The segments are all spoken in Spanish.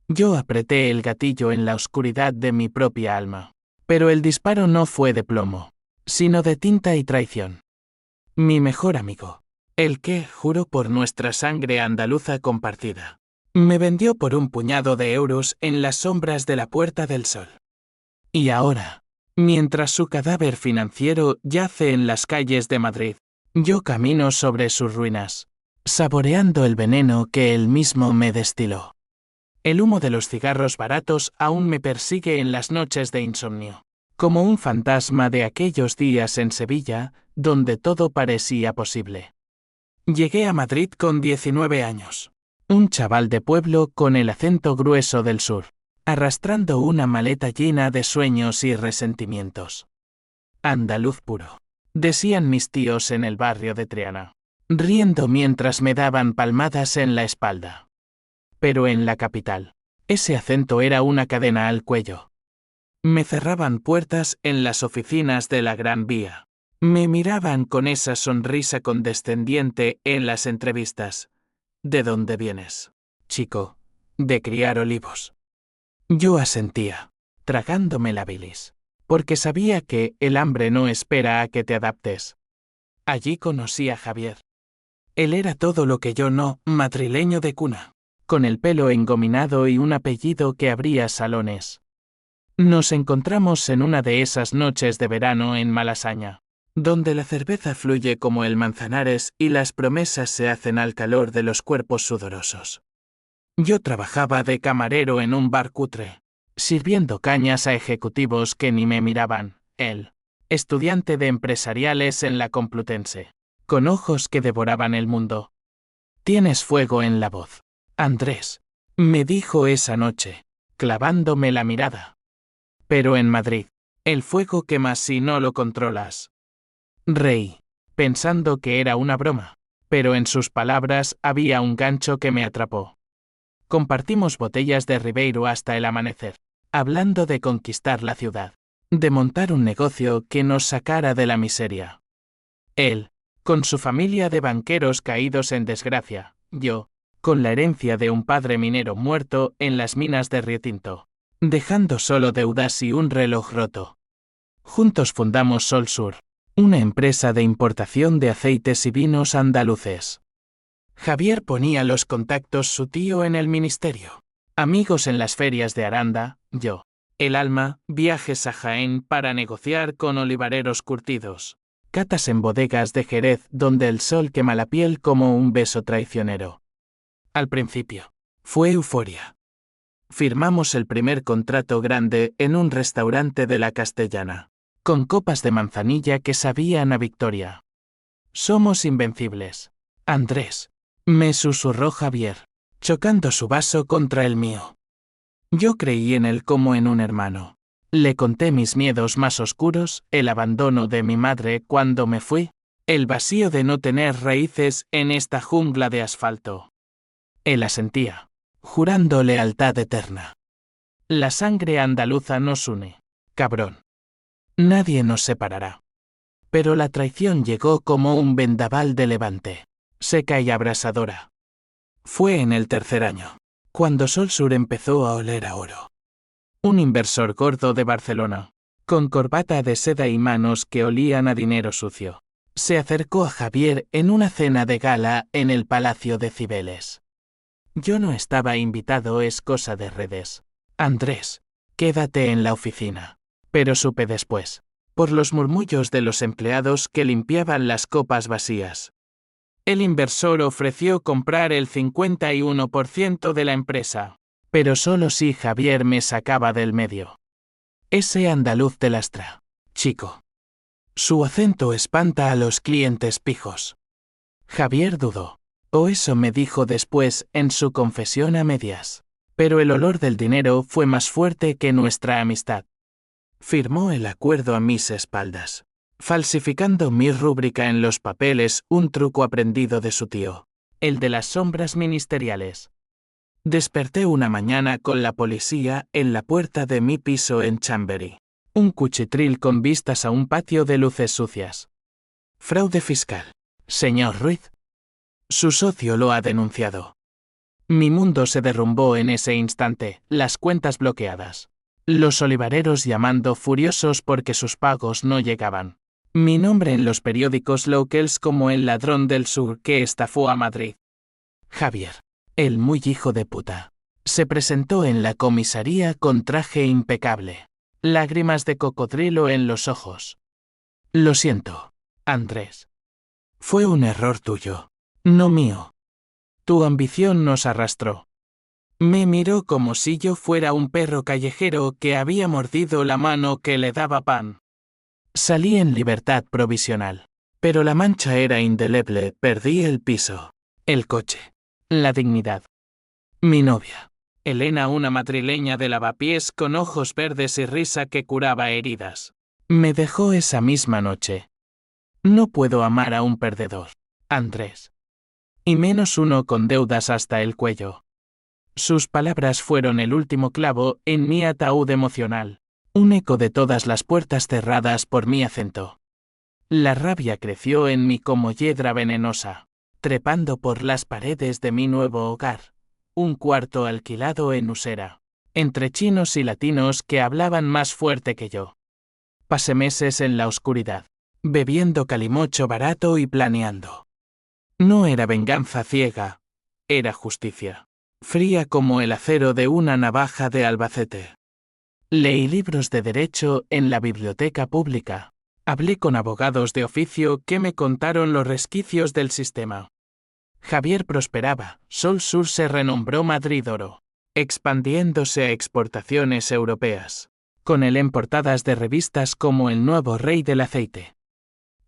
Yo apreté el gatillo en la oscuridad de mi propia alma. Pero el disparo no fue de plomo, sino de tinta y traición. Mi mejor amigo, el que, juro por nuestra sangre andaluza compartida, me vendió por un puñado de euros en las sombras de la Puerta del Sol. Y ahora, mientras su cadáver financiero yace en las calles de Madrid, yo camino sobre sus ruinas, saboreando el veneno que él mismo me destiló. El humo de los cigarros baratos aún me persigue en las noches de insomnio, como un fantasma de aquellos días en Sevilla, donde todo parecía posible. Llegué a Madrid con 19 años. Un chaval de pueblo con el acento grueso del sur, arrastrando una maleta llena de sueños y resentimientos. Andaluz puro, decían mis tíos en el barrio de Triana, riendo mientras me daban palmadas en la espalda. Pero en la capital, ese acento era una cadena al cuello. Me cerraban puertas en las oficinas de la Gran Vía. Me miraban con esa sonrisa condescendiente en las entrevistas. ¿De dónde vienes, chico? De criar olivos. Yo asentía, tragándome la bilis, porque sabía que el hambre no espera a que te adaptes. Allí conocí a Javier. Él era todo lo que yo no, madrileño de cuna, con el pelo engominado y un apellido que abría salones. Nos encontramos en una de esas noches de verano en Malasaña, donde la cerveza fluye como el Manzanares y las promesas se hacen al calor de los cuerpos sudorosos. Yo trabajaba de camarero en un bar cutre, sirviendo cañas a ejecutivos que ni me miraban. Él, estudiante de empresariales en la Complutense, con ojos que devoraban el mundo. Tienes fuego en la voz, Andrés, me dijo esa noche, clavándome la mirada. Pero en Madrid, el fuego quema si no lo controlas. Reí, pensando que era una broma, pero en sus palabras había un gancho que me atrapó. Compartimos botellas de Ribeiro hasta el amanecer, hablando de conquistar la ciudad, de montar un negocio que nos sacara de la miseria. Él, con su familia de banqueros caídos en desgracia, yo, con la herencia de un padre minero muerto en las minas de Río Tinto, dejando solo deudas y un reloj roto. Juntos fundamos Sol Sur, una empresa de importación de aceites y vinos andaluces. Javier ponía los contactos su tío en el ministerio. Amigos en las ferias de Aranda, yo. El alma, viajes a Jaén para negociar con olivareros curtidos. Catas en bodegas de Jerez donde el sol quema la piel como un beso traicionero. Al principio, fue euforia. Firmamos el primer contrato grande en un restaurante de la Castellana, con copas de manzanilla que sabían a victoria. Somos invencibles, Andrés, me susurró Javier, chocando su vaso contra el mío. Yo creí en él como en un hermano. Le conté mis miedos más oscuros, el abandono de mi madre cuando me fui, el vacío de no tener raíces en esta jungla de asfalto. Él asentía, jurando lealtad eterna. La sangre andaluza nos une, cabrón. Nadie nos separará. Pero la traición llegó como un vendaval de levante, seca y abrasadora. Fue en el tercer año, cuando Sol Sur empezó a oler a oro. Un inversor gordo de Barcelona, con corbata de seda y manos que olían a dinero sucio, se acercó a Javier en una cena de gala en el Palacio de Cibeles. Yo no estaba invitado, es cosa de redes. Andrés, quédate en la oficina. Pero supe después, por los murmullos de los empleados que limpiaban las copas vacías. El inversor ofreció comprar el 51% de la empresa, pero solo si Javier me sacaba del medio. Ese andaluz te lastra, chico. Su acento espanta a los clientes pijos. Javier dudó, o eso me dijo después en su confesión a medias, pero el olor del dinero fue más fuerte que nuestra amistad. Firmó el acuerdo a mis espaldas, falsificando mi rúbrica en los papeles, un truco aprendido de su tío, el de las sombras ministeriales. Desperté una mañana con la policía en la puerta de mi piso en Chamberí, un cuchitril con vistas a un patio de luces sucias. Fraude fiscal, señor Ruiz. Su socio lo ha denunciado. Mi mundo se derrumbó en ese instante, las cuentas bloqueadas. Los olivareros llamando furiosos porque sus pagos no llegaban. Mi nombre en los periódicos locals como el ladrón del sur que estafó a Madrid. Javier, el muy hijo de puta, se presentó en la comisaría con traje impecable. Lágrimas de cocodrilo en los ojos. Lo siento, Andrés. Fue un error tuyo, no mío. Tu ambición nos arrastró. Me miró como si yo fuera un perro callejero que había mordido la mano que le daba pan. Salí en libertad provisional. Pero la mancha era indeleble, perdí el piso, el coche, la dignidad. Mi novia, Elena, una madrileña de lavapiés con ojos verdes y risa que curaba heridas. Me dejó esa misma noche. No puedo amar a un perdedor, Andrés. Y menos uno con deudas hasta el cuello. Sus palabras fueron el último clavo en mi ataúd emocional, un eco de todas las puertas cerradas por mi acento. La rabia creció en mí como hiedra venenosa, trepando por las paredes de mi nuevo hogar, un cuarto alquilado en Usera, entre chinos y latinos que hablaban más fuerte que yo. Pasé meses en la oscuridad, bebiendo calimocho barato y planeando. No era venganza ciega, era justicia, fría como el acero de una navaja de Albacete. Leí libros de derecho en la biblioteca pública. Hablé con abogados de oficio que me contaron los resquicios del sistema. Javier prosperaba, Sol Sur se renombró Madrid Oro, expandiéndose a exportaciones europeas, con él en portadas de revistas como El Nuevo Rey del Aceite.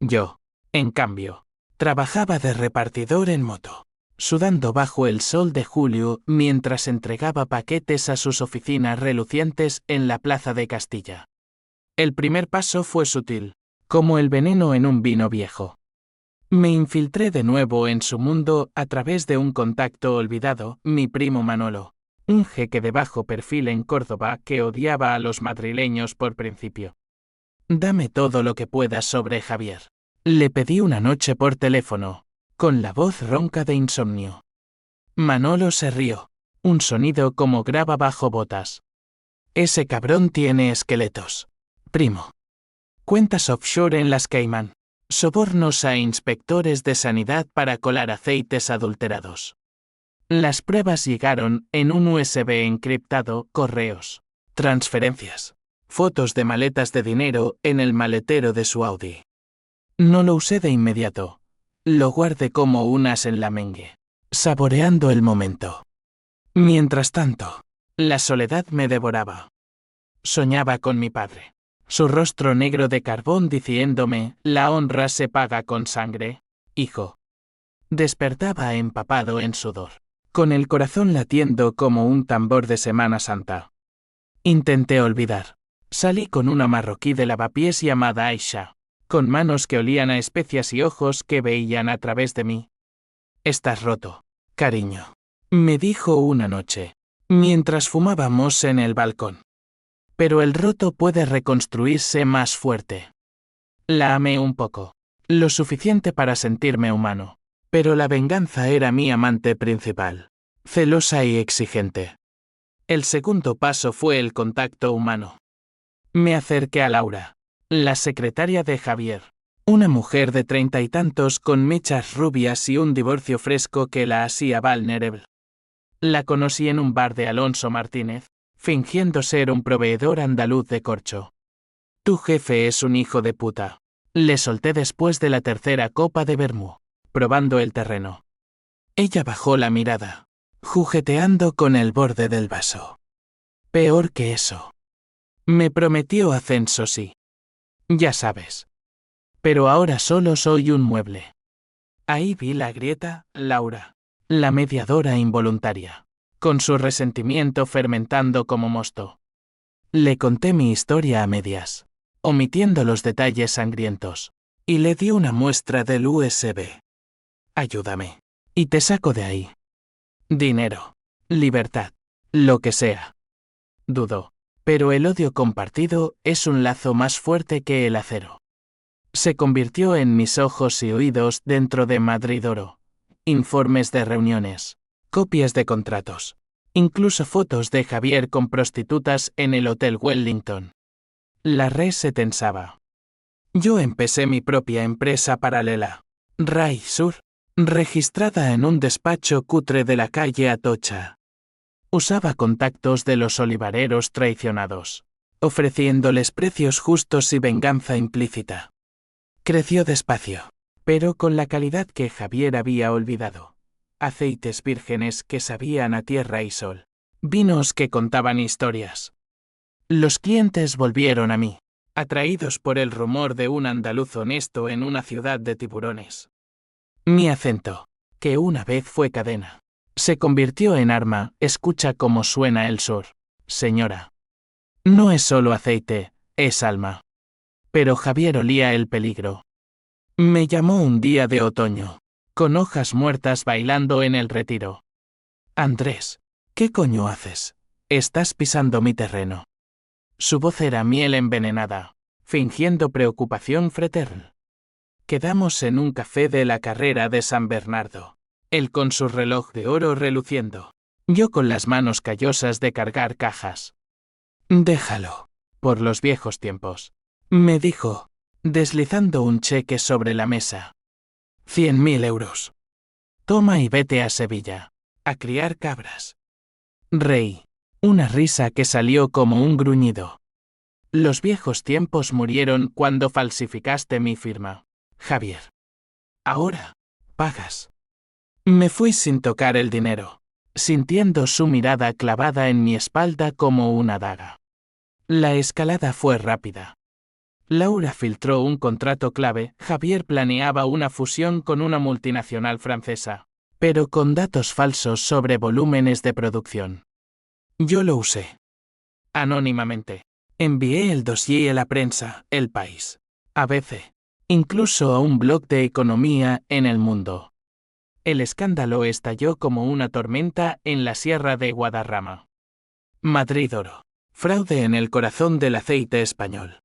Yo, en cambio, trabajaba de repartidor en moto, sudando bajo el sol de julio mientras entregaba paquetes a sus oficinas relucientes en la Plaza de Castilla. El primer paso fue sutil, como el veneno en un vino viejo. Me infiltré de nuevo en su mundo a través de un contacto olvidado, mi primo Manolo, un jeque de bajo perfil en Córdoba que odiaba a los madrileños por principio. Dame todo lo que puedas sobre Javier. Le pedí una noche por teléfono, con la voz ronca de insomnio. Manolo se rió, un sonido como grava bajo botas. Ese cabrón tiene esqueletos. Primo. Cuentas offshore en las Caimán. Sobornos a inspectores de sanidad para colar aceites adulterados. Las pruebas llegaron en un USB encriptado, correos, transferencias, fotos de maletas de dinero en el maletero de su Audi. No lo usé de inmediato. Lo guardé como un as en la mengue, saboreando el momento. Mientras tanto, la soledad me devoraba. Soñaba con mi padre. Su rostro negro de carbón diciéndome, la honra se paga con sangre, hijo. Despertaba empapado en sudor, con el corazón latiendo como un tambor de Semana Santa. Intenté olvidar. Salí con una marroquí de lavapiés llamada Aisha, con manos que olían a especias y ojos que veían a través de mí. Estás roto, cariño, me dijo una noche, mientras fumábamos en el balcón. Pero el roto puede reconstruirse más fuerte. La amé un poco, lo suficiente para sentirme humano, pero la venganza era mi amante principal, celosa y exigente. El segundo paso fue el contacto humano. Me acerqué a Laura, la secretaria de Javier, una mujer de 30 y tantos con mechas rubias y un divorcio fresco que la hacía vulnerable. La conocí en un bar de Alonso Martínez, fingiendo ser un proveedor andaluz de corcho. Tu jefe es un hijo de puta. Le solté después de la tercera copa de vermú, probando el terreno. Ella bajó la mirada, jugueteando con el borde del vaso. Peor que eso. Me prometió ascenso sí. Ya sabes. Pero ahora solo soy un mueble. Ahí vi la grieta, Laura, la mediadora involuntaria, con su resentimiento fermentando como mosto. Le conté mi historia a medias, omitiendo los detalles sangrientos, y le di una muestra del USB. Ayúdame, y te saco de ahí. Dinero, libertad, lo que sea. Dudó, pero el odio compartido es un lazo más fuerte que el acero. Se convirtió en mis ojos y oídos dentro de Madrid Oro. Informes de reuniones, copias de contratos, incluso fotos de Javier con prostitutas en el Hotel Wellington. La red se tensaba. Yo empecé mi propia empresa paralela, Rai Sur, registrada en un despacho cutre de la calle Atocha. Usaba contactos de los olivareros traicionados, ofreciéndoles precios justos y venganza implícita. Creció despacio, pero con la calidad que Javier había olvidado. Aceites vírgenes que sabían a tierra y sol. Vinos que contaban historias. Los clientes volvieron a mí, atraídos por el rumor de un andaluz honesto en una ciudad de tiburones. Mi acento, que una vez fue cadena, se convirtió en arma. Escucha cómo suena el sur, señora. No es solo aceite, es alma. Pero Javier olía el peligro. Me llamó un día de otoño, con hojas muertas bailando en el retiro. Andrés, ¿qué coño haces? Estás pisando mi terreno. Su voz era miel envenenada, fingiendo preocupación fraterna. Quedamos en un café de la carrera de San Bernardo, él con su reloj de oro reluciendo, yo con las manos callosas de cargar cajas. Déjalo, por los viejos tiempos, me dijo, deslizando un cheque sobre la mesa. 100.000 euros. Toma y vete a Sevilla, a criar cabras. Reí, una risa que salió como un gruñido. Los viejos tiempos murieron cuando falsificaste mi firma, Javier. Ahora, pagas. Me fui sin tocar el dinero, sintiendo su mirada clavada en mi espalda como una daga. La escalada fue rápida. Laura filtró un contrato clave. Javier planeaba una fusión con una multinacional francesa, pero con datos falsos sobre volúmenes de producción. Yo lo usé. Anónimamente. Envié el dossier a la prensa, El País, ABC, incluso a un blog de economía en El Mundo. El escándalo estalló como una tormenta en la Sierra de Guadarrama. Madrid oro. Fraude en el corazón del aceite español.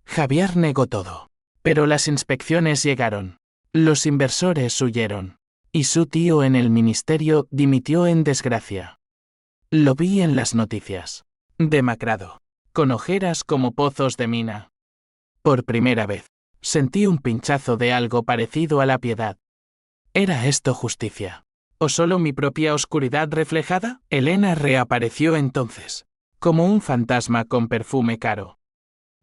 Javier negó todo. Pero las inspecciones llegaron. Los inversores huyeron. Y su tío en el ministerio dimitió en desgracia. Lo vi en las noticias. Demacrado. Con ojeras como pozos de mina. Por primera vez, sentí un pinchazo de algo parecido a la piedad. ¿Era esto justicia? ¿O solo mi propia oscuridad reflejada? Elena reapareció entonces, como un fantasma con perfume caro.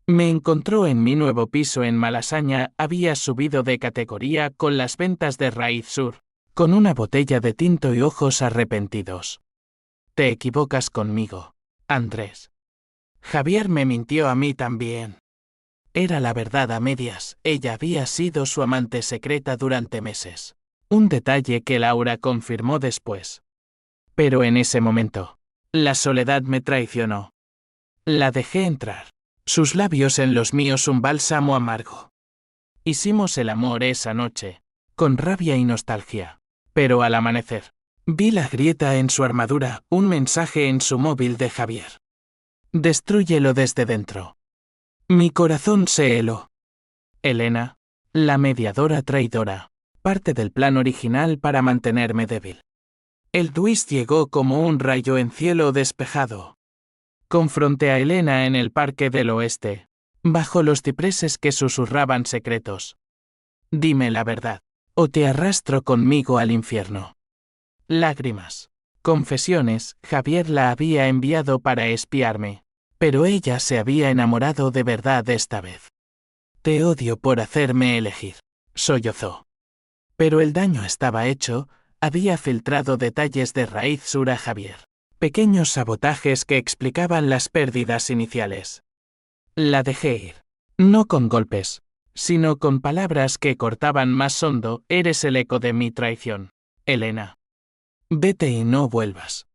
Me encontró en mi nuevo piso en Malasaña. Había subido de categoría con las ventas de Raíz Sur, con una botella de tinto y ojos arrepentidos. Te equivocas conmigo, Andrés. Javier me mintió a mí también. Era la verdad a medias. Ella había sido su amante secreta durante meses. Un detalle que Laura confirmó después. Pero en ese momento, la soledad me traicionó. La dejé entrar. Sus labios en los míos un bálsamo amargo. Hicimos el amor esa noche, con rabia y nostalgia. Pero al amanecer, vi la grieta en su armadura, un mensaje en su móvil de Javier. Destrúyelo desde dentro. Mi corazón se heló. Elena, la mediadora traidora, parte del plan original para mantenerme débil. El twist llegó como un rayo en cielo despejado. Confronté a Elena en el Parque del Oeste, bajo los cipreses que susurraban secretos. Dime la verdad, o te arrastro conmigo al infierno. Lágrimas. Confesiones. Javier la había enviado para espiarme, pero ella se había enamorado de verdad esta vez. Te odio por hacerme elegir, sollozó. Pero el daño estaba hecho. Había filtrado detalles de Raíz Sur a Javier. Pequeños sabotajes que explicaban las pérdidas iniciales. La dejé ir. No con golpes, sino con palabras que cortaban más hondo. Eres el eco de mi traición, Elena. Vete y no vuelvas.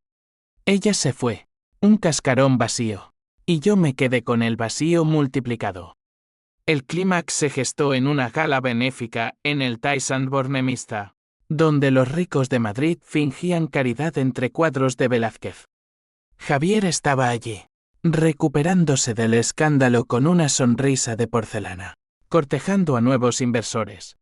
Ella se fue, un cascarón vacío, y yo me quedé con el vacío multiplicado. El clímax se gestó en una gala benéfica en el Thyssen-Bornemisza, donde los ricos de Madrid fingían caridad entre cuadros de Velázquez. Javier estaba allí, recuperándose del escándalo con una sonrisa de porcelana, cortejando a nuevos inversores.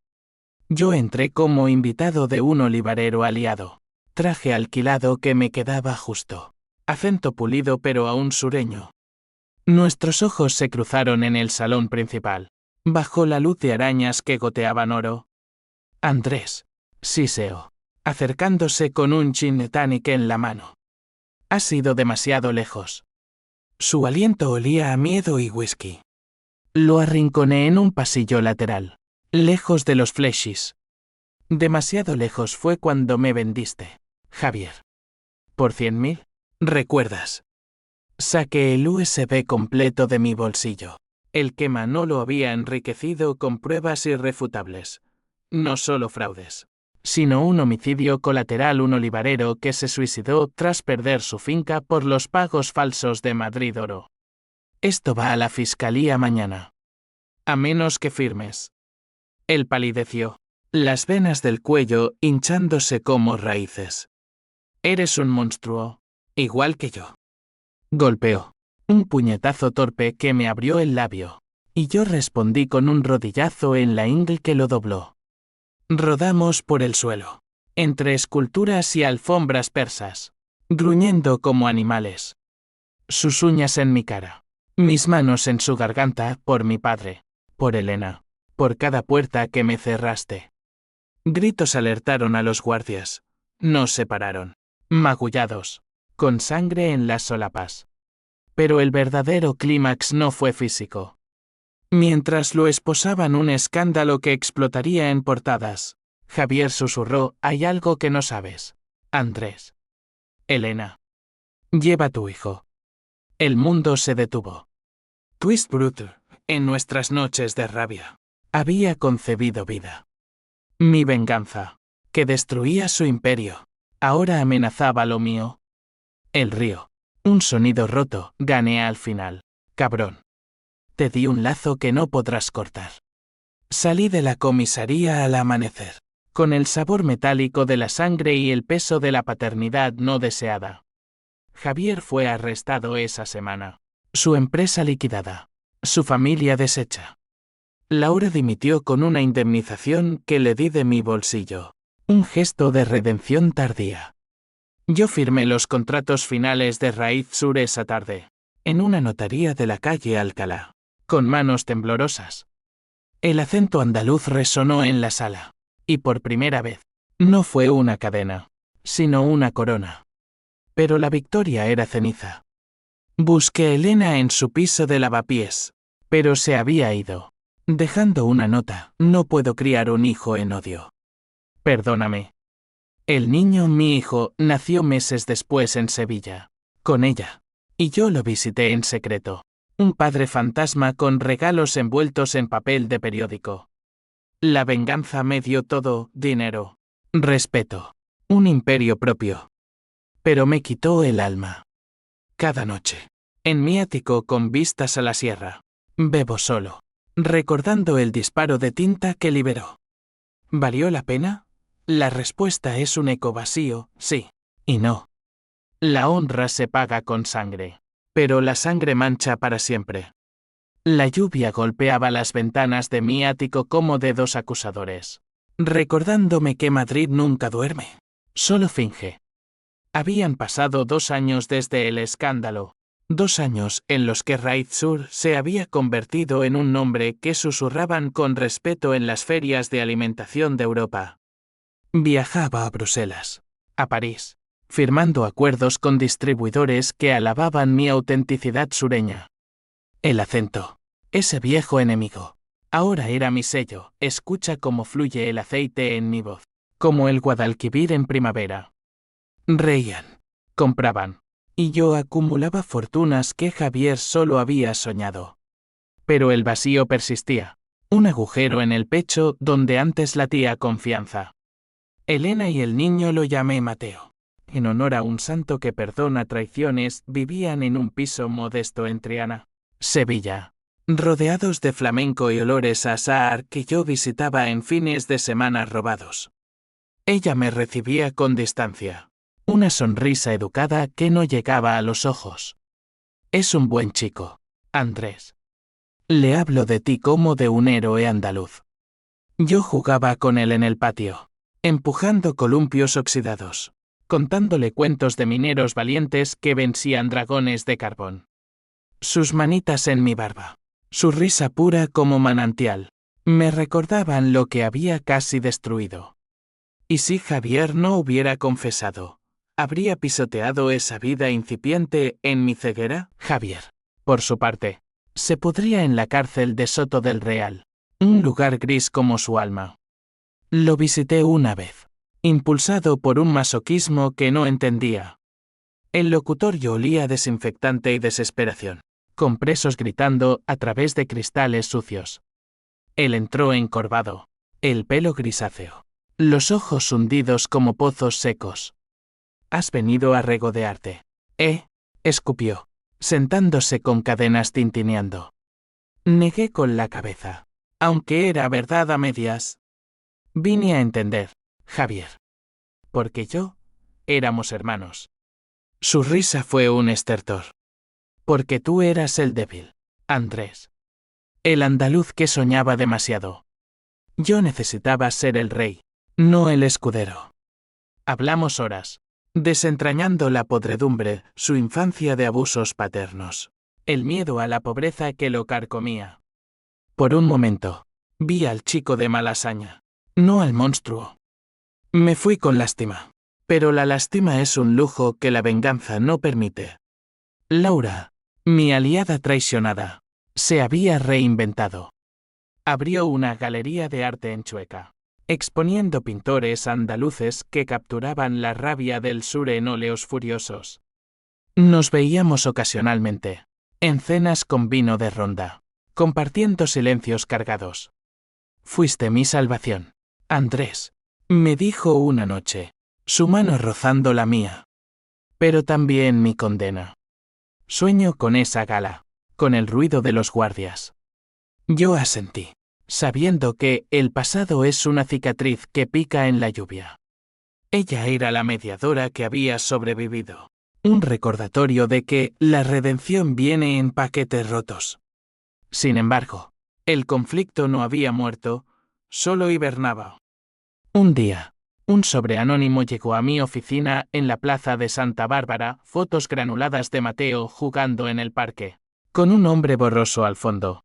Yo entré como invitado de un olivarero aliado, traje alquilado que me quedaba justo. Acento pulido pero aún sureño. Nuestros ojos se cruzaron en el salón principal, bajo la luz de arañas que goteaban oro. Andrés, siseó, acercándose con un gin tonic en la mano. Has ido demasiado lejos. Su aliento olía a miedo y whisky. Lo arrinconé en un pasillo lateral, lejos de los fleshies. Demasiado lejos fue cuando me vendiste, Javier. ¿Por 100.000? ¿Recuerdas? Saqué el USB completo de mi bolsillo. El quema no lo había enriquecido con pruebas irrefutables. No solo fraudes, sino un homicidio colateral, un olivarero que se suicidó tras perder su finca por los pagos falsos de Madrid Oro. Esto va a la fiscalía mañana. A menos que firmes. Él palideció, las venas del cuello hinchándose como raíces. Eres un monstruo, igual que yo. Golpeó. Un puñetazo torpe que me abrió el labio, y yo respondí con un rodillazo en la ingle que lo dobló. Rodamos por el suelo, entre esculturas y alfombras persas, gruñendo como animales. Sus uñas en mi cara, mis manos en su garganta, por mi padre, por Elena, por cada puerta que me cerraste. Gritos alertaron a los guardias. Nos separaron, magullados, con sangre en las solapas. Pero el verdadero clímax no fue físico. Mientras lo esposaban, un escándalo que explotaría en portadas, Javier susurró: hay algo que no sabes, Andrés. Elena. Lleva a tu hijo. El mundo se detuvo. Twist Brute, en nuestras noches de rabia, había concebido vida. Mi venganza, que destruía su imperio, ahora amenazaba lo mío. El río. Un sonido roto, gané al final. Cabrón. Te di un lazo que no podrás cortar. Salí de la comisaría al amanecer, con el sabor metálico de la sangre y el peso de la paternidad no deseada. Javier fue arrestado esa semana. Su empresa liquidada. Su familia deshecha. Laura dimitió con una indemnización que le di de mi bolsillo. Un gesto de redención tardía. Yo firmé los contratos finales de Raíz Sur esa tarde, en una notaría de la calle Alcalá, con manos temblorosas. El acento andaluz resonó en la sala, y por primera vez, no fue una cadena, sino una corona. Pero la victoria era ceniza. Busqué a Elena en su piso de lavapiés, pero se había ido, dejando una nota: no puedo criar un hijo en odio. Perdóname. El niño, mi hijo, nació meses después en Sevilla, con ella, y yo lo visité en secreto. Un padre fantasma con regalos envueltos en papel de periódico. La venganza me dio todo: dinero, respeto, un imperio propio. Pero me quitó el alma. Cada noche, en mi ático con vistas a la sierra, bebo solo, recordando el disparo de tinta que liberó. ¿Valió la pena? La respuesta es un eco vacío, sí y no. La honra se paga con sangre, pero la sangre mancha para siempre. La lluvia golpeaba las ventanas de mi ático como dedos acusadores, recordándome que Madrid nunca duerme, solo finge. Habían pasado 2 años desde el escándalo, 2 años en los que Raíz Sur se había convertido en un nombre que susurraban con respeto en las ferias de alimentación de Europa. Viajaba a Bruselas, a París, firmando acuerdos con distribuidores que alababan mi autenticidad sureña. El acento, ese viejo enemigo, ahora era mi sello. Escucha cómo fluye el aceite en mi voz, como el Guadalquivir en primavera. Reían, compraban, y yo acumulaba fortunas que Javier solo había soñado. Pero el vacío persistía, un agujero en el pecho donde antes latía confianza. Elena y el niño lo llamé Mateo. En honor a un santo que perdona traiciones, vivían en un piso modesto en Triana, Sevilla, rodeados de flamenco y olores a azahar que yo visitaba en fines de semana robados. Ella me recibía con distancia, una sonrisa educada que no llegaba a los ojos. Es un buen chico, Andrés. Le hablo de ti como de un héroe andaluz. Yo jugaba con él en el patio, empujando columpios oxidados, contándole cuentos de mineros valientes que vencían dragones de carbón. Sus manitas en mi barba, su risa pura como manantial, me recordaban lo que había casi destruido. ¿Y si Javier no hubiera confesado? ¿Habría pisoteado esa vida incipiente en mi ceguera? Javier, por su parte, se pudría en la cárcel de Soto del Real, un lugar gris como su alma. Lo visité una vez, impulsado por un masoquismo que no entendía. El locutorio olía a desinfectante y desesperación, con presos gritando a través de cristales sucios. Él entró encorvado, el pelo grisáceo, los ojos hundidos como pozos secos. «Has venido a regodearte», escupió, sentándose con cadenas tintineando. Negué con la cabeza, aunque era verdad a medias. Vine a entender, Javier. Porque éramos hermanos. Su risa fue un estertor. Porque tú eras el débil, Andrés. El andaluz que soñaba demasiado. Yo necesitaba ser el rey, no el escudero. Hablamos horas, desentrañando la podredumbre, su infancia de abusos paternos, el miedo a la pobreza que lo carcomía. Por un momento, vi al chico de Malasaña, no al monstruo. Me fui con lástima, pero la lástima es un lujo que la venganza no permite. Laura, mi aliada traicionada, se había reinventado. Abrió una galería de arte en Chueca, exponiendo pintores andaluces que capturaban la rabia del sur en óleos furiosos. Nos veíamos ocasionalmente, en cenas con vino de ronda, compartiendo silencios cargados. Fuiste mi salvación, Andrés, me dijo una noche, su mano rozando la mía. Pero también mi condena. Sueño con esa gala, con el ruido de los guardias. Yo asentí, sabiendo que el pasado es una cicatriz que pica en la lluvia. Ella era la mediadora que había sobrevivido, un recordatorio de que la redención viene en paquetes rotos. Sin embargo, el conflicto no había muerto, solo hibernaba. Un día, un sobreanónimo llegó a mi oficina en la plaza de Santa Bárbara, fotos granuladas de Mateo jugando en el parque, con un hombre borroso al fondo.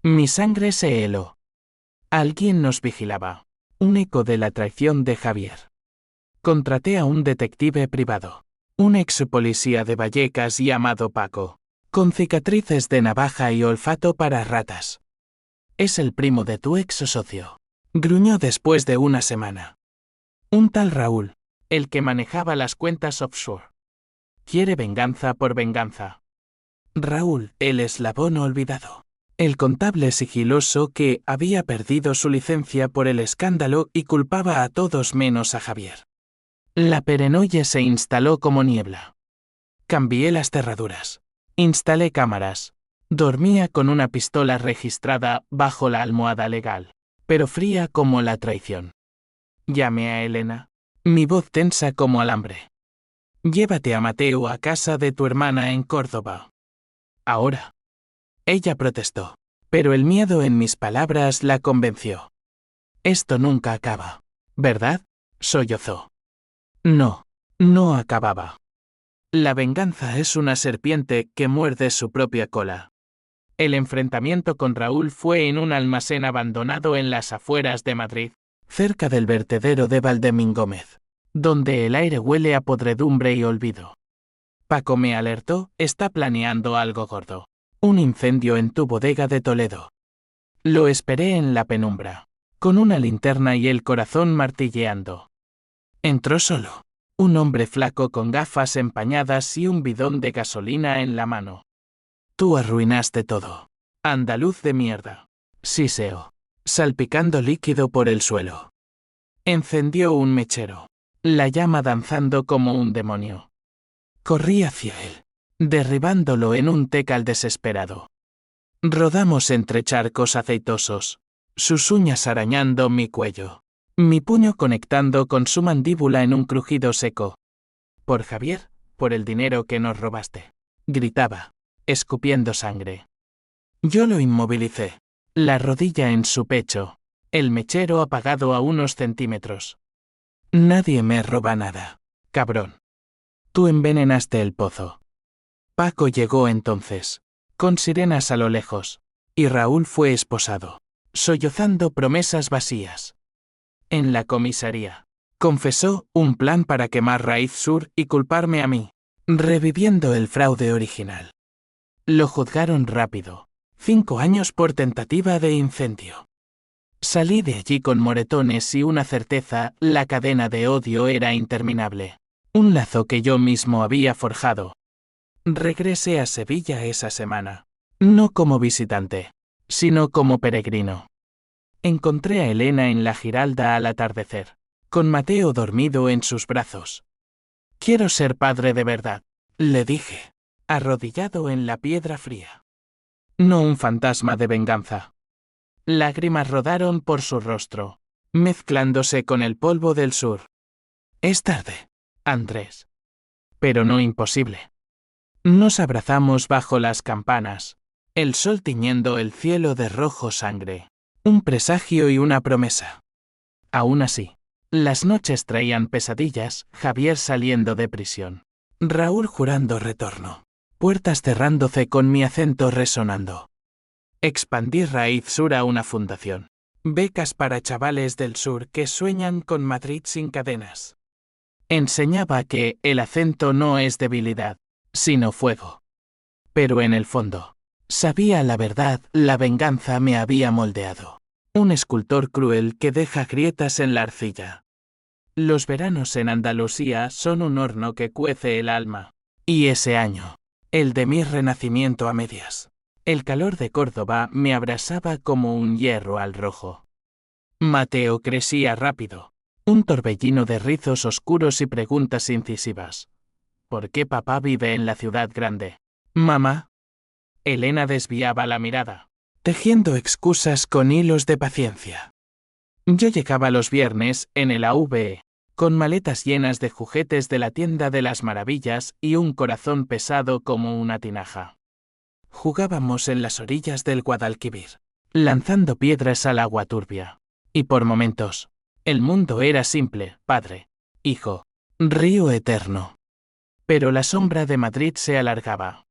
Mi sangre se heló. Alguien nos vigilaba, un eco de la traición de Javier. Contraté a un detective privado, un ex policía de Vallecas llamado Paco, con cicatrices de navaja y olfato para ratas. Es el primo de tu ex socio, gruñó después de una semana. Un tal Raúl, el que manejaba las cuentas offshore. Quiere venganza por venganza. Raúl, el eslabón olvidado. El contable sigiloso que había perdido su licencia por el escándalo y culpaba a todos menos a Javier. La paranoia se instaló como niebla. Cambié las cerraduras. Instalé cámaras. Dormía con una pistola registrada bajo la almohada legal, pero fría como la traición. Llamé a Elena, mi voz tensa como alambre. Llévate a Mateo a casa de tu hermana en Córdoba. Ahora. Ella protestó, pero el miedo en mis palabras la convenció. Esto nunca acaba, ¿verdad? Sollozó. No, no acababa. La venganza es una serpiente que muerde su propia cola. El enfrentamiento con Raúl fue en un almacén abandonado en las afueras de Madrid, cerca del vertedero de Valdemín Gómez, donde el aire huele a podredumbre y olvido. Paco me alertó, está planeando algo gordo. Un incendio en tu bodega de Toledo. Lo esperé en la penumbra, con una linterna y el corazón martilleando. Entró solo, un hombre flaco con gafas empañadas y un bidón de gasolina en la mano. Tú arruinaste todo. Andaluz de mierda. Siseó, salpicando líquido por el suelo. Encendió un mechero, la llama danzando como un demonio. Corrí hacia él, derribándolo en un tecal desesperado. Rodamos entre charcos aceitosos, sus uñas arañando mi cuello, mi puño conectando con su mandíbula en un crujido seco. Por Javier, por el dinero que nos robaste, gritaba, escupiendo sangre. Yo lo inmovilicé, la rodilla en su pecho, el mechero apagado a unos centímetros. Nadie me roba nada. Cabrón. Tú envenenaste el pozo. Paco llegó entonces, con sirenas a lo lejos, y Raúl fue esposado, sollozando promesas vacías. En la comisaría, confesó un plan para quemar Raíz Sur y culparme a mí, reviviendo el fraude original. Lo juzgaron rápido, 5 años por tentativa de incendio. Salí de allí con moretones y una certeza: la cadena de odio era interminable. Un lazo que yo mismo había forjado. Regresé a Sevilla esa semana. No como visitante, sino como peregrino. Encontré a Elena en la Giralda al atardecer, con Mateo dormido en sus brazos. Quiero ser padre de verdad, le dije, arrodillado en la piedra fría. No un fantasma de venganza. Lágrimas rodaron por su rostro, mezclándose con el polvo del sur. Es tarde, Andrés. Pero no imposible. Nos abrazamos bajo las campanas, el sol tiñendo el cielo de rojo sangre, un presagio y una promesa. Aún así, las noches traían pesadillas: Javier saliendo de prisión, Raúl jurando retorno, puertas cerrándose con mi acento resonando. Expandí Raíz Sur a una fundación. Becas para chavales del sur que sueñan con Madrid sin cadenas. Enseñaba que el acento no es debilidad, sino fuego. Pero en el fondo, sabía la verdad: la venganza me había moldeado. Un escultor cruel que deja grietas en la arcilla. Los veranos en Andalucía son un horno que cuece el alma. Y ese año, el de mi renacimiento a medias. El calor de Córdoba me abrasaba como un hierro al rojo. Mateo crecía rápido, un torbellino de rizos oscuros y preguntas incisivas. ¿Por qué papá vive en la ciudad grande? Mamá. Elena desviaba la mirada, tejiendo excusas con hilos de paciencia. Yo llegaba los viernes en el AVE, con maletas llenas de juguetes de la tienda de las maravillas y un corazón pesado como una tinaja. Jugábamos en las orillas del Guadalquivir, lanzando piedras al agua turbia. Y por momentos, el mundo era simple: padre, hijo, río eterno. Pero la sombra de Madrid se alargaba.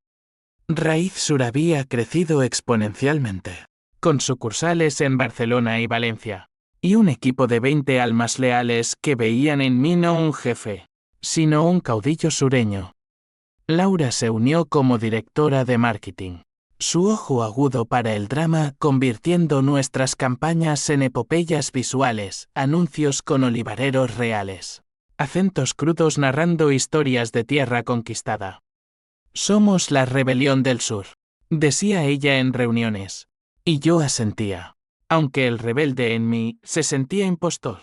Raíz Sur había crecido exponencialmente, con sucursales en Barcelona y Valencia, y un equipo de 20 almas leales que veían en mí no un jefe, sino un caudillo sureño. Laura se unió como directora de marketing, su ojo agudo para el drama convirtiendo nuestras campañas en epopeyas visuales, anuncios con olivareros reales, acentos crudos narrando historias de tierra conquistada. Somos la rebelión del sur, decía ella en reuniones, y yo asentía, aunque el rebelde en mí se sentía impostor.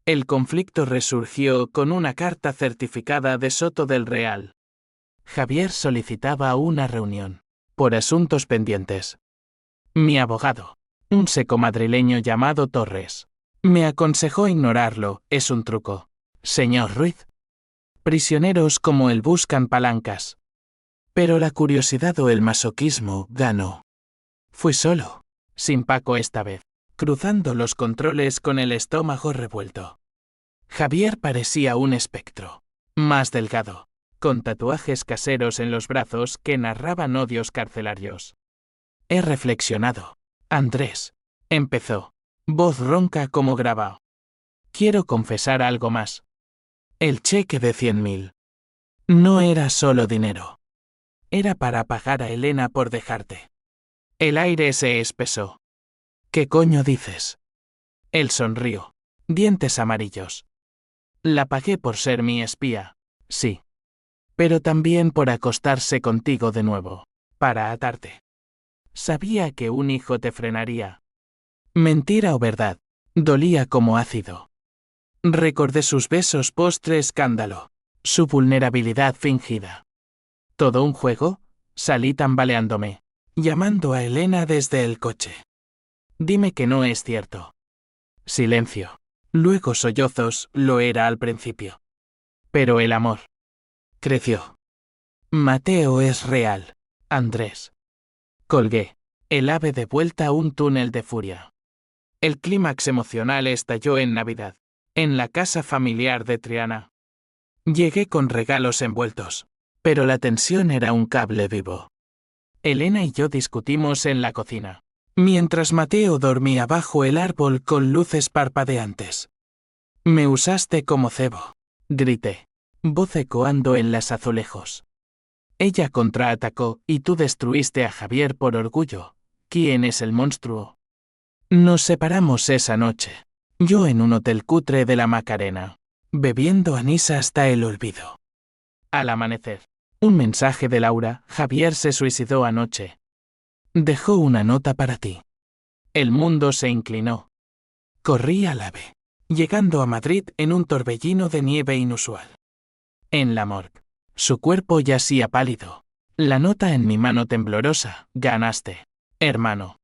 El conflicto resurgió con una carta certificada de Soto del Real. Javier solicitaba una reunión, por asuntos pendientes. Mi abogado, un seco madrileño llamado Torres, me aconsejó ignorarlo: es un truco, señor Ruiz. Prisioneros como él buscan palancas. Pero la curiosidad o el masoquismo ganó. Fui solo, sin Paco esta vez, cruzando los controles con el estómago revuelto. Javier parecía un espectro, más delgado, con tatuajes caseros en los brazos que narraban odios carcelarios. He reflexionado, Andrés, empezó, voz ronca como grabado. Quiero confesar algo más. El cheque de 100.000. No era solo dinero. Era para pagar a Elena por dejarte. El aire se espesó. ¿Qué coño dices? Él sonrió, dientes amarillos. La pagué por ser mi espía, sí. Pero también por acostarse contigo de nuevo, para atarte. Sabía que un hijo te frenaría. Mentira o verdad, dolía como ácido. Recordé sus besos post-escándalo, su vulnerabilidad fingida. ¿Todo un juego? Salí tambaleándome, llamando a Elena desde el coche. Dime que no es cierto. Silencio. Luego sollozos: lo era al principio. Pero el amor creció. Mateo es real, Andrés. Colgué, el ave de vuelta a un túnel de furia. El clímax emocional estalló en Navidad, en la casa familiar de Triana. Llegué con regalos envueltos. Pero la tensión era un cable vivo. Elena y yo discutimos en la cocina, mientras Mateo dormía bajo el árbol con luces parpadeantes. Me usaste como cebo, grité, voz ecoando en los azulejos. Ella contraatacó y tú destruiste a Javier por orgullo. ¿Quién es el monstruo? Nos separamos esa noche. Yo en un hotel cutre de la Macarena, bebiendo anís hasta el olvido. Al amanecer, un mensaje de Laura: Javier se suicidó anoche. Dejó una nota para ti. El mundo se inclinó. Corrí al AVE, llegando a Madrid en un torbellino de nieve inusual. En la morgue, su cuerpo yacía pálido. La nota en mi mano temblorosa: ganaste, hermano.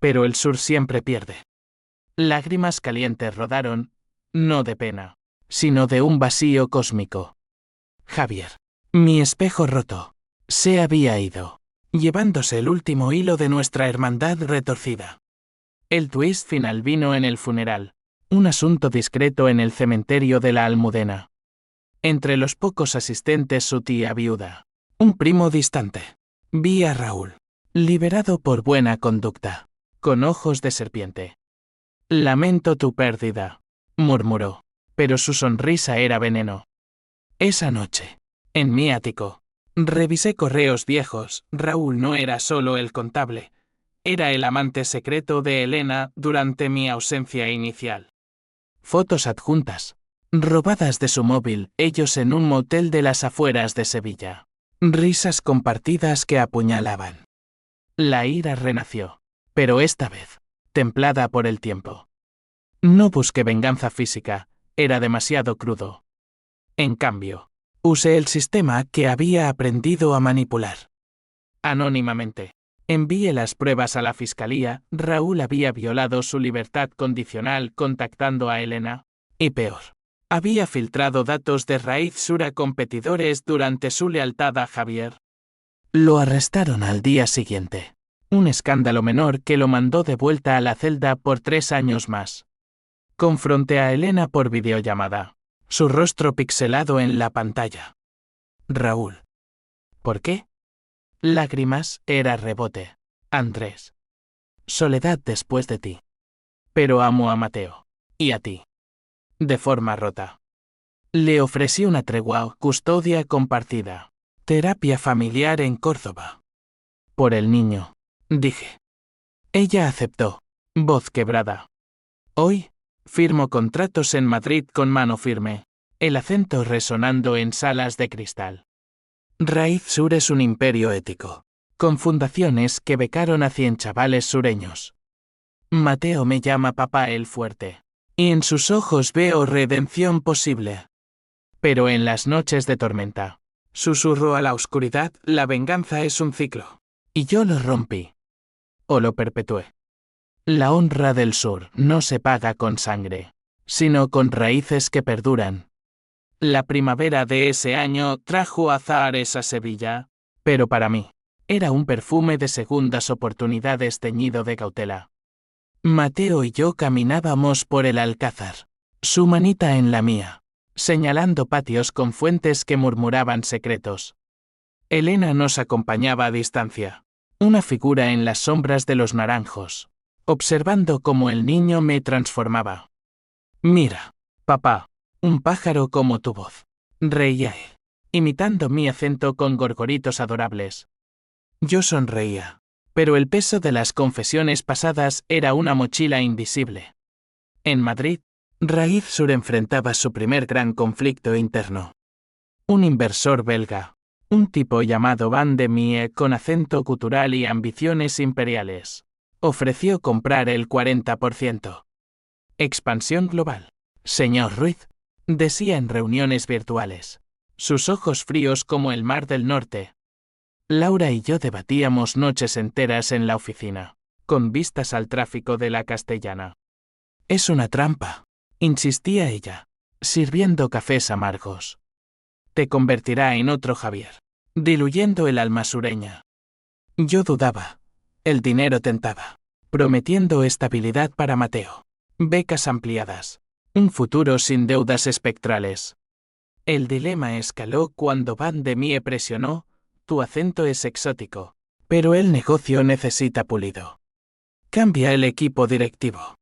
Pero el sur siempre pierde. Lágrimas calientes rodaron, no de pena, sino de un vacío cósmico. Javier, mi espejo roto, se había ido, llevándose el último hilo de nuestra hermandad retorcida. El twist final vino en el funeral, un asunto discreto en el cementerio de la Almudena. Entre los pocos asistentes su tía viuda, un primo distante. Vi a Raúl, liberado por buena conducta, con ojos de serpiente. Lamento tu pérdida, murmuró, pero su sonrisa era veneno. Esa noche, en mi ático, revisé correos viejos. Raúl no era solo el contable, era el amante secreto de Elena durante mi ausencia inicial. Fotos adjuntas, robadas de su móvil, ellos en un motel de las afueras de Sevilla. Risas compartidas que apuñalaban. La ira renació, pero esta vez, templada por el tiempo. No busqué venganza física, era demasiado crudo. En cambio, usé el sistema que había aprendido a manipular. Anónimamente, envié las pruebas a la fiscalía. Raúl había violado su libertad condicional contactando a Elena, y peor, había filtrado datos de Raíz Sur a competidores durante su lealtad a Javier. Lo arrestaron al día siguiente. Un escándalo menor que lo mandó de vuelta a la celda por 3 años más. Confronté a Elena por videollamada, su rostro pixelado en la pantalla. Raúl. ¿Por qué? Lágrimas, era rebote. Andrés. Soledad después de ti. Pero amo a Mateo. Y a ti. De forma rota. Le ofrecí una tregua, custodia compartida. Terapia familiar en Córdoba. Por el niño, dije. Ella aceptó, voz quebrada. Hoy, firmo contratos en Madrid con mano firme, el acento resonando en salas de cristal. Raíz Sur es un imperio ético, con fundaciones que becaron a 100 chavales sureños. Mateo me llama papá el fuerte, y en sus ojos veo redención posible. Pero en las noches de tormenta, susurro a la oscuridad: la venganza es un ciclo. Y yo lo rompí. O lo perpetué. La honra del sur no se paga con sangre, sino con raíces que perduran. La primavera de ese año trajo azahares a Sevilla, pero para mí, era un perfume de segundas oportunidades teñido de cautela. Mateo y yo caminábamos por el Alcázar, su manita en la mía, señalando patios con fuentes que murmuraban secretos. Elena nos acompañaba a distancia, una figura en las sombras de los naranjos, observando cómo el niño me transformaba. Mira, papá, un pájaro como tu voz. Reía él, imitando mi acento con gorgoritos adorables. Yo sonreía, pero el peso de las confesiones pasadas era una mochila invisible. En Madrid, Raíz Sur enfrentaba su primer gran conflicto interno. Un inversor belga, un tipo llamado Van de Mie con acento gutural y ambiciones imperiales, ofreció comprar el 40%. Expansión global. Señor Ruiz, decía en reuniones virtuales, sus ojos fríos como el mar del norte. Laura y yo debatíamos noches enteras en la oficina, con vistas al tráfico de la Castellana. Es una trampa, insistía ella, sirviendo cafés amargos. Te convertirá en otro Javier, diluyendo el alma sureña. Yo dudaba. El dinero tentaba, prometiendo estabilidad para Mateo, becas ampliadas, un futuro sin deudas espectrales. El dilema escaló cuando Van de Mie presionó, tu acento es exótico, pero el negocio necesita pulido. Cambia el equipo directivo.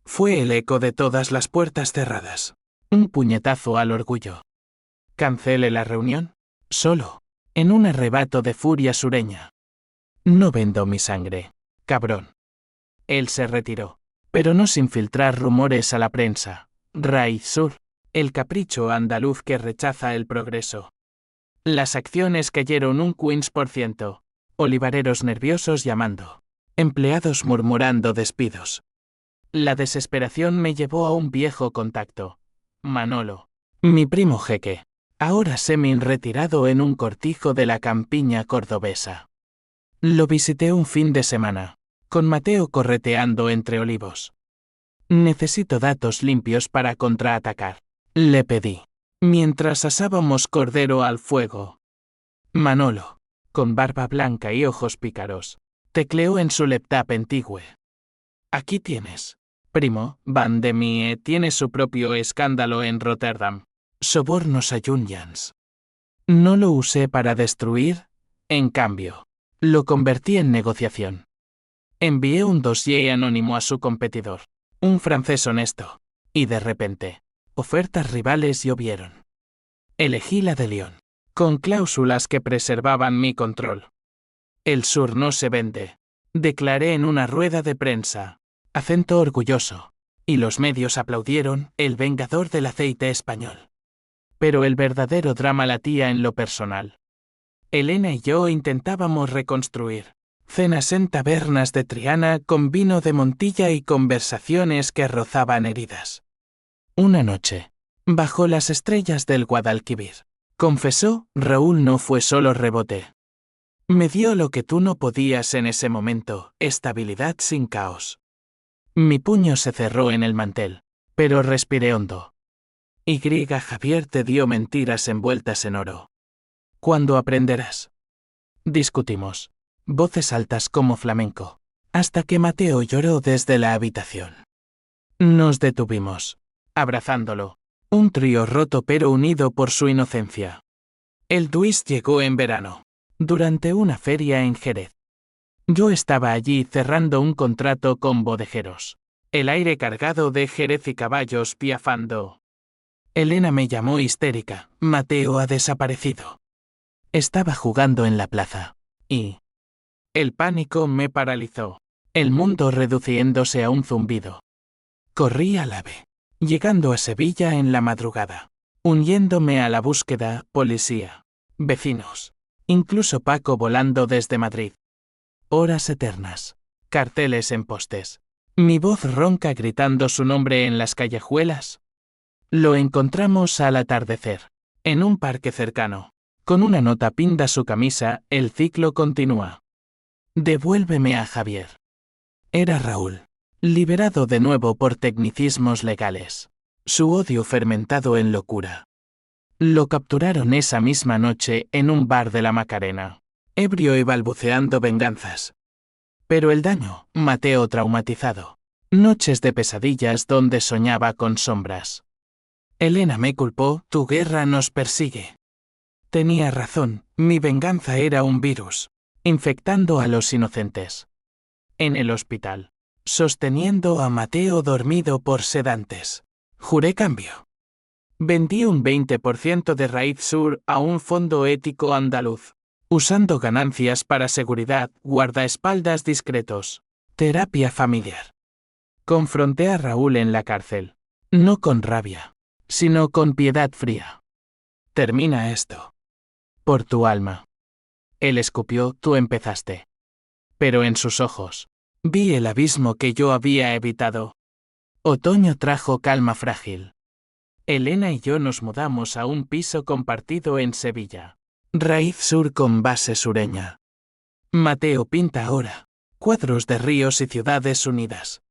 Fue el eco de todas las puertas cerradas. Un puñetazo al orgullo. Cancele la reunión. Solo. En un arrebato de furia sureña. No vendo mi sangre, cabrón. Él se retiró, pero no sin filtrar rumores a la prensa. Raíz Sur. El capricho andaluz que rechaza el progreso. Las acciones cayeron un 15%. Olivareros nerviosos llamando. Empleados murmurando despidos. La desesperación me llevó a un viejo contacto. Manolo. Mi primo jeque. Ahora semi-retirado en un cortijo de la campiña cordobesa. Lo visité un fin de semana, con Mateo correteando entre olivos. Necesito datos limpios para contraatacar. Le pedí, mientras asábamos cordero al fuego. Manolo, con barba blanca y ojos pícaros, tecleó en su laptop antigüe. Aquí tienes. Primo, Van de Mie tiene su propio escándalo en Rotterdam. Sobornos a Junjans. No lo usé para destruir, en cambio, lo convertí en negociación. Envié un dossier anónimo a su competidor, un francés honesto, y de repente, ofertas rivales llovieron. Elegí la de Lyon, con cláusulas que preservaban mi control. El sur no se vende, declaré en una rueda de prensa, acento orgulloso, y los medios aplaudieron, el vengador del aceite español. Pero el verdadero drama latía en lo personal. Elena y yo intentábamos reconstruir cenas en tabernas de Triana con vino de Montilla y conversaciones que rozaban heridas. Una noche, bajo las estrellas del Guadalquivir, confesó, Raúl no fue solo rebote. Me dio lo que tú no podías en ese momento, estabilidad sin caos. Mi puño se cerró en el mantel, pero respiré hondo. Javier te dio mentiras envueltas en oro. ¿Cuándo aprenderás? Discutimos, voces altas como flamenco, hasta que Mateo lloró desde la habitación. Nos detuvimos, abrazándolo, un trío roto pero unido por su inocencia. El twist llegó en verano, durante una feria en Jerez. Yo estaba allí cerrando un contrato con bodejeros, el aire cargado de Jerez y caballos piafando. Elena me llamó histérica, Mateo ha desaparecido. Estaba jugando en la plaza, y... El pánico me paralizó, el mundo reduciéndose a un zumbido. Corrí al AVE, llegando a Sevilla en la madrugada, uniéndome a la búsqueda, policía, vecinos, incluso Paco volando desde Madrid. Horas eternas, carteles en postes, mi voz ronca gritando su nombre en las callejuelas. Lo encontramos al atardecer, en un parque cercano. Con una nota pinda su camisa, el ciclo continúa. Devuélveme a Javier. Era Raúl, liberado de nuevo por tecnicismos legales. Su odio fermentado en locura. Lo capturaron esa misma noche en un bar de la Macarena, ebrio y balbuceando venganzas. Pero el daño, Mateo traumatizado. Noches de pesadillas donde soñaba con sombras. Elena me culpó, tu guerra nos persigue. Tenía razón, mi venganza era un virus, infectando a los inocentes. En el hospital, sosteniendo a Mateo dormido por sedantes, juré cambio. Vendí un 20% de Raíz Sur a un fondo ético andaluz, usando ganancias para seguridad, guardaespaldas discretos, terapia familiar. Confronté a Raúl en la cárcel, no con rabia, sino con piedad fría. Termina esto. Por tu alma. Él escupió, tú empezaste. Pero en sus ojos, vi el abismo que yo había evitado. Otoño trajo calma frágil. Elena y yo nos mudamos a un piso compartido en Sevilla. Raíz Sur con base sureña. Mateo pinta ahora cuadros de ríos y ciudades unidas.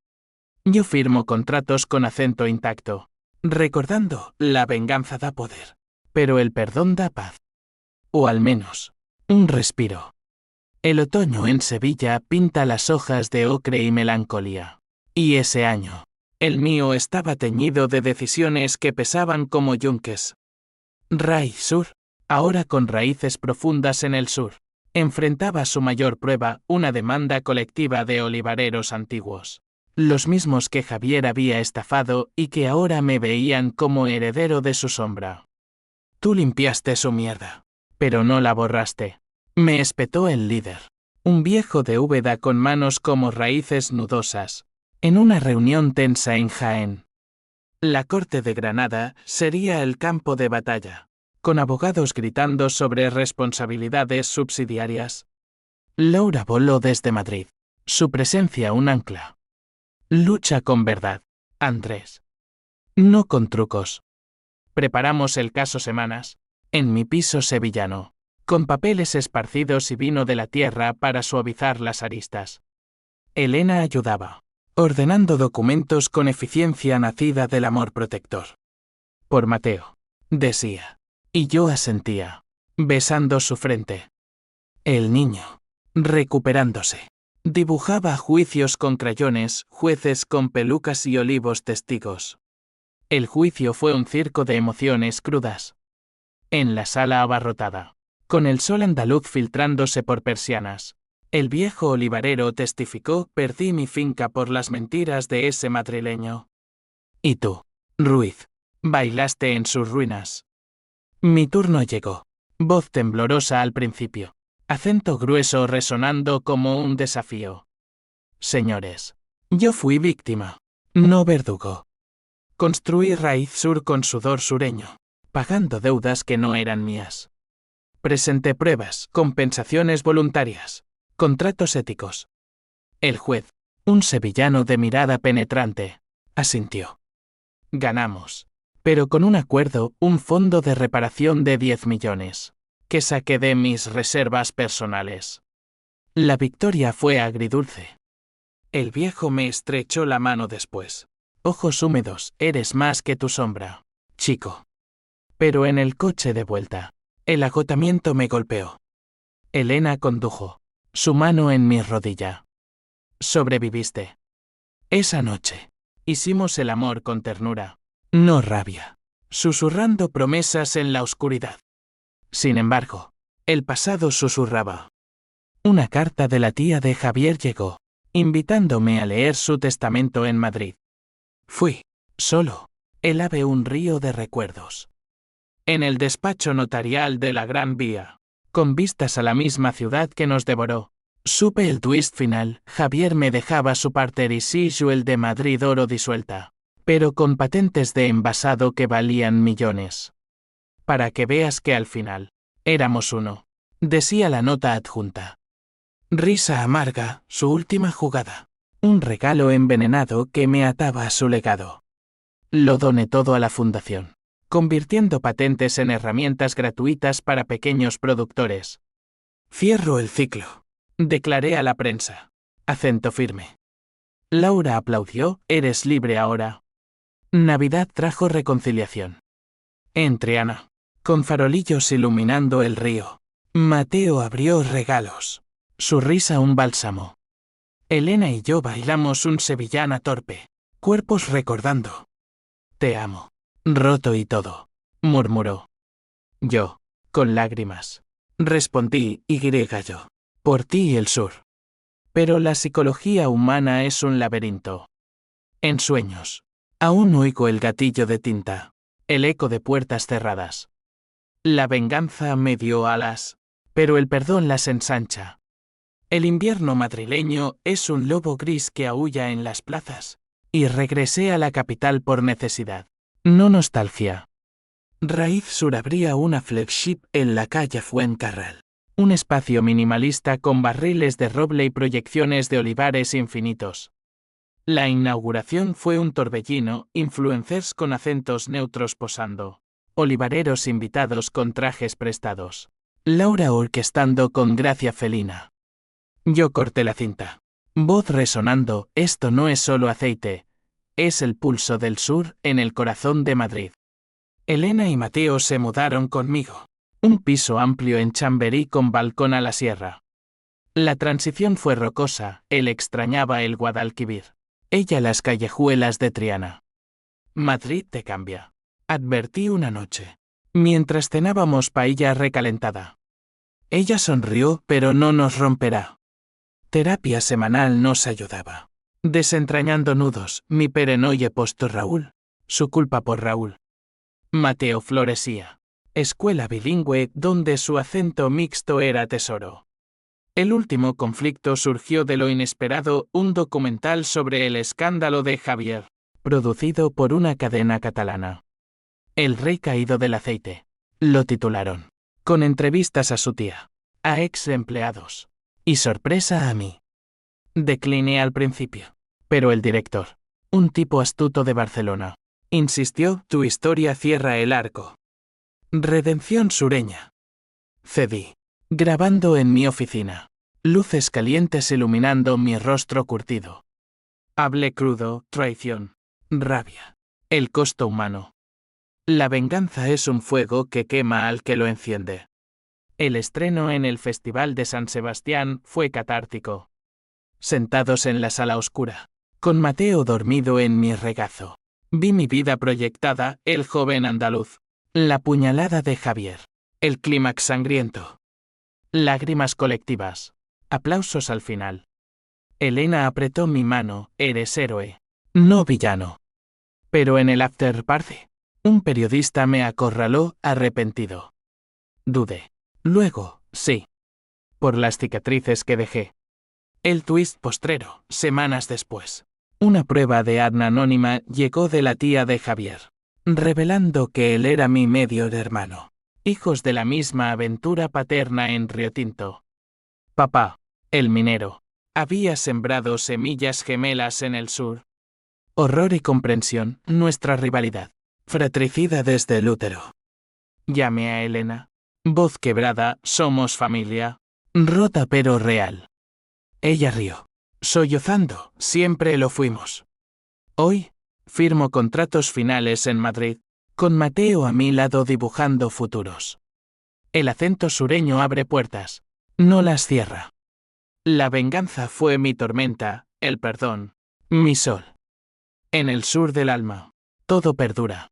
Yo firmo contratos con acento intacto, recordando, la venganza da poder, pero el perdón da paz. O al menos, un respiro. El otoño en Sevilla pinta las hojas de ocre y melancolía. Y ese año, el mío estaba teñido de decisiones que pesaban como yunques. Raíz Sur, ahora con raíces profundas en el sur, enfrentaba su mayor prueba, una demanda colectiva de olivareros antiguos. Los mismos que Javier había estafado y que ahora me veían como heredero de su sombra. Tú limpiaste su mierda, pero no la borraste. Me espetó el líder. Un viejo de Úbeda con manos como raíces nudosas, en una reunión tensa en Jaén. La corte de Granada sería el campo de batalla, con abogados gritando sobre responsabilidades subsidiarias. Laura voló desde Madrid. Su presencia un ancla. Lucha con verdad, Andrés. No con trucos. Preparamos el caso semanas, en mi piso sevillano, con papeles esparcidos y vino de la tierra para suavizar las aristas. Elena ayudaba, ordenando documentos con eficiencia nacida del amor protector. Por Mateo, decía. Y yo asentía, besando su frente. El niño, recuperándose, dibujaba juicios con crayones, jueces con pelucas y olivos testigos. El juicio fue un circo de emociones crudas. En la sala abarrotada, con el sol andaluz filtrándose por persianas, el viejo olivarero testificó: perdí mi finca por las mentiras de ese madrileño. Y tú, Ruiz, bailaste en sus ruinas. Mi turno llegó. Voz temblorosa al principio. Acento grueso resonando como un desafío. Señores, yo fui víctima, no verdugo. Construí Raíz Sur con sudor sureño, pagando deudas que no eran mías. Presenté pruebas, compensaciones voluntarias, contratos éticos. El juez, un sevillano de mirada penetrante, asintió. Ganamos, pero con un acuerdo, un fondo de reparación de 10 millones, que saqué de mis reservas personales. La victoria fue agridulce. El viejo me estrechó la mano después. Ojos húmedos, eres más que tu sombra, chico. Pero en el coche de vuelta, el agotamiento me golpeó. Elena condujo, su mano en mi rodilla. Sobreviviste. Esa noche, hicimos el amor con ternura, no rabia, susurrando promesas en la oscuridad. Sin embargo, el pasado susurraba. Una carta de la tía de Javier llegó, invitándome a leer su testamento en Madrid. Fui, solo, el ave un río de recuerdos. En el despacho notarial de la Gran Vía, con vistas a la misma ciudad que nos devoró, supe el twist final: Javier me dejaba su parterisijo de Madrid oro disuelta, pero con patentes de envasado que valían millones. Para que veas que al final, éramos uno, decía la nota adjunta. Risa amarga, su última jugada. Un regalo envenenado que me ataba a su legado. Lo doné todo a la fundación, convirtiendo patentes en herramientas gratuitas para pequeños productores. Cierro el ciclo, declaré a la prensa. Acento firme. Laura aplaudió: eres libre ahora. Navidad trajo reconciliación. Entre Ana, con farolillos iluminando el río. Mateo abrió regalos. Su risa un bálsamo. Elena y yo bailamos un sevillana torpe, cuerpos recordando. Te amo. Roto y todo, murmuró. Yo, con lágrimas, respondí: y yo, por ti y el sur. Pero la psicología humana es un laberinto. En sueños, aún oigo el gatillo de tinta, el eco de puertas cerradas. La venganza me dio alas, pero el perdón las ensancha. El invierno madrileño es un lobo gris que aúlla en las plazas, y regresé a la capital por necesidad, no nostalgia. Raíz Sur abría una flagship en la calle Fuencarral, un espacio minimalista con barriles de roble y proyecciones de olivares infinitos. La inauguración fue un torbellino, influencers con acentos neutros posando, olivareros invitados con trajes prestados, Laura orquestando con gracia felina. Yo corté la cinta. Voz resonando: esto no es solo aceite, es el pulso del sur en el corazón de Madrid. Elena y Mateo se mudaron conmigo. Un piso amplio en Chamberí con balcón a la sierra. La transición fue rocosa, él extrañaba el Guadalquivir, ella las callejuelas de Triana. Madrid te cambia, advertí una noche. mientras cenábamos paella recalentada. Ella sonrió, pero no nos romperá. Terapia semanal nos ayudaba. Desentrañando nudos, mi perenoye posto Raúl. Su culpa por Raúl. Mateo florecía. Escuela bilingüe donde su acento mixto era tesoro. El último conflicto surgió de lo inesperado, un documental sobre el escándalo de Javier, producido por una cadena catalana. El rey caído del aceite. Lo titularon. Con entrevistas a su tía, a ex empleados. Y sorpresa a mí. Decliné al principio. Pero el director, un tipo astuto de Barcelona, insistió, tu historia cierra el arco. Redención sureña. Cedí. Grabando en mi oficina. Luces calientes iluminando mi rostro curtido. Hablé crudo, traición, rabia. El costo humano. La venganza es un fuego que quema al que lo enciende. El estreno en el Festival de San Sebastián fue catártico. Sentados en la sala oscura, con Mateo dormido en mi regazo, vi mi vida proyectada, el joven andaluz. La puñalada de Javier. El clímax sangriento. Lágrimas colectivas. Aplausos al final. Elena apretó mi mano, eres héroe, no villano. Pero en el after party, un periodista me acorraló, arrepentido. Dudé. Luego, sí. Por las cicatrices que dejé. El twist postrero, semanas después. Una prueba de ADN anónima llegó de la tía de Javier, revelando que él era mi medio hermano. Hijos de la misma aventura paterna en Río Tinto. Papá, el minero, había sembrado semillas gemelas en el sur. Horror y comprensión, nuestra rivalidad. Fratricida desde el útero. Llamé a Elena. Voz quebrada, somos familia. Rota pero real. Ella rió. Sollozando, siempre lo fuimos. Hoy, firmo contratos finales en Madrid, con Mateo a mi lado dibujando futuros. El acento sureño abre puertas, no las cierra. La venganza fue mi tormenta, el perdón, mi sol. En el sur del alma, todo perdura.